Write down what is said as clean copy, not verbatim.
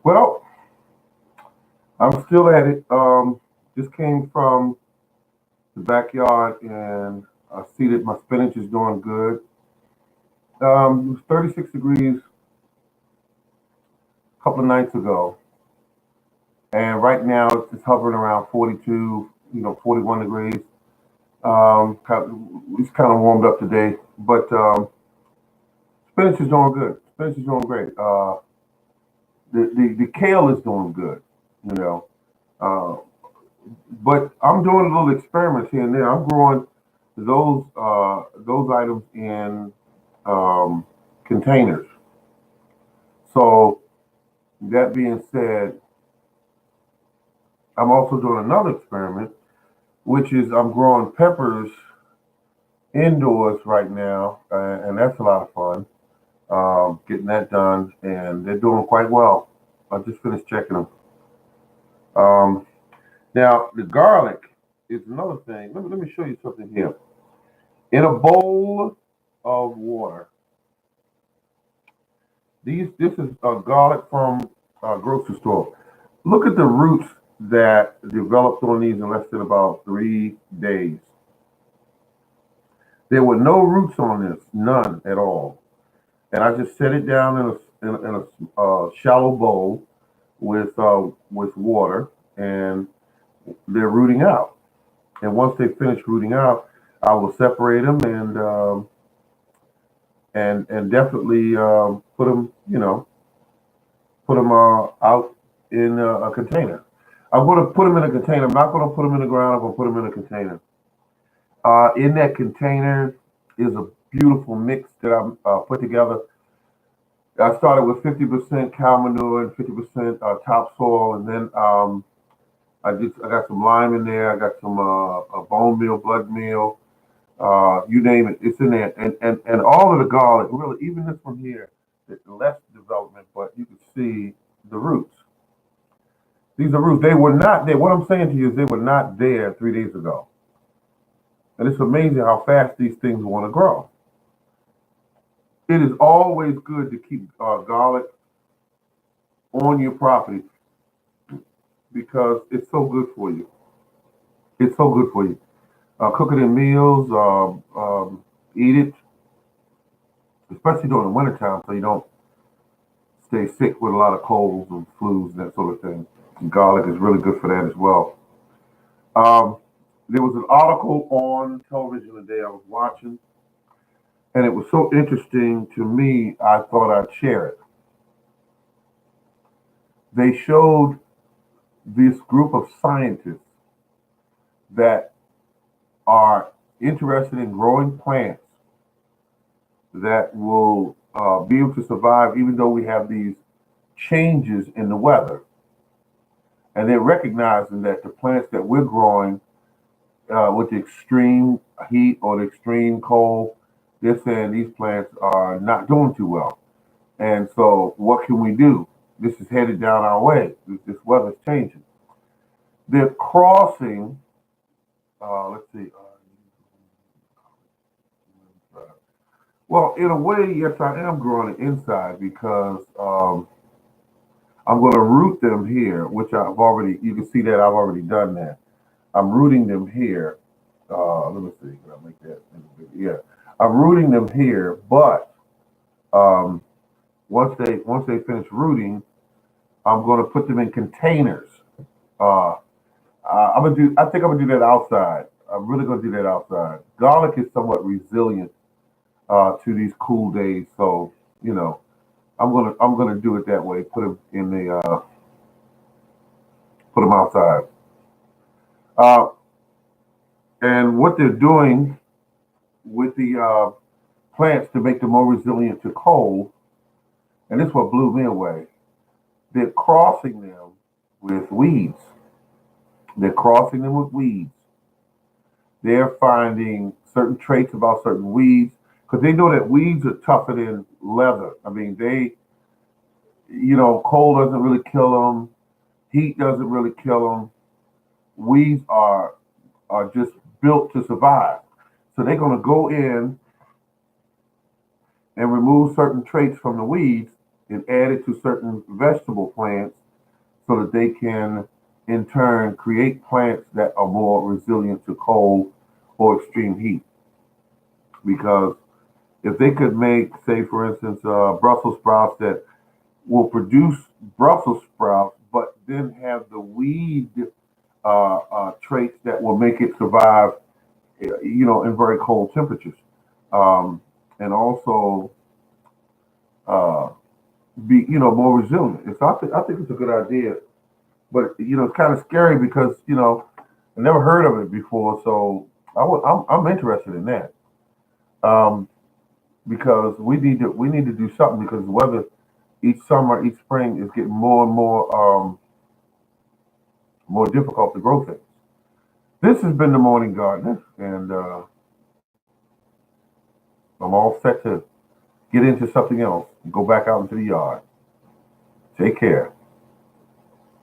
Well, I'm still at it. Just came from the backyard and I see that my spinach is doing good. It was 36 degrees a couple of nights ago, and right now it's just hovering around 42, 41 degrees. It's kind of warmed up today, but spinach is doing good. Spinach is doing great. The kale is doing good, you know. Uh, but I'm doing little experiments here and there. I'm growing those items in um, containers. So that being said, I'm also doing another experiment, which is I'm growing peppers indoors right now, and that's a lot of fun. Getting that done, and they're doing quite well. I just finished checking them. Um, Now the garlic is another thing. Let me show you something here. In a bowl of water, this is garlic from a grocery store. Look at the roots that developed on these in less than about 3 days. There were no roots on this, none at all. And I just set it down in a shallow bowl with water, and they're rooting out. And once they finish rooting out, I will separate them and definitely put them out in a container. I'm going to put them in a container. I'm not going to put them in the ground. I'm going to put them in a container. In that container is a beautiful mix that I put together. I started with 50% cow manure and 50% topsoil, and then I got some lime in there. I got some bone meal, blood meal, you name it, it's in there. And all of the garlic, really, even this one here, it's less development, but you can see the roots. These are roots. They were not there. What I'm saying to you is they were not there 3 days ago. And it's amazing how fast these things want to grow. It is always good to keep garlic on your property because it's so good for you. It's so good for you. Cook it in meals, eat it, especially during the wintertime so you don't stay sick with a lot of colds and flus and that sort of thing. And garlic is really good for that as well. Um, there was an article on television today I was watching, and it was so interesting to me, I thought I'd share it. They showed this group of scientists that are interested in growing plants that will be able to survive even though we have these changes in the weather. And they're recognizing that the plants that we're growing with the extreme heat or the extreme cold, they're saying these plants are not doing too well. And so, what can we do? This is headed down our way. This weather's changing. They're crossing. Let's see. Well, in a way, yes, I am growing it inside because I'm going to root them here, which I've already. You can see that I've already done that. I'm rooting them here. Let me see. Can I make that? Yeah, I'm rooting them here, but um, once they finish rooting, I'm going to put them in containers. Uh, I'm gonna do. I think I'm gonna do that outside. I'm really gonna do that outside. Garlic is somewhat resilient to these cool days, so you know I'm gonna do it that way. Put them outside. Uh, and what they're doing with the plants to make them more resilient to cold, and this is what blew me away. They're crossing them with weeds. They're crossing them with weeds. They're finding certain traits about certain weeds because they know that weeds are tougher than leather. I mean, cold doesn't really kill them, heat doesn't really kill them. Weeds are just built to survive. So they're going to go in and remove certain traits from the weeds, and add it to certain vegetable plants so that they can, in turn, create plants that are more resilient to cold or extreme heat. Because if they could make, say, for instance, Brussels sprouts that will produce Brussels sprouts, but then have the weed traits that will make it survive, in very cold temperatures, and also uh, be, more resilient. I think it's a good idea, but it's kind of scary because I never heard of it before, so I'm interested in that. Um, because we need to do something because the weather each summer, each spring is getting more and more difficult to grow things. This has been the Morning Gardener, and I'm all set to get into something else and go back out into the yard. Take care.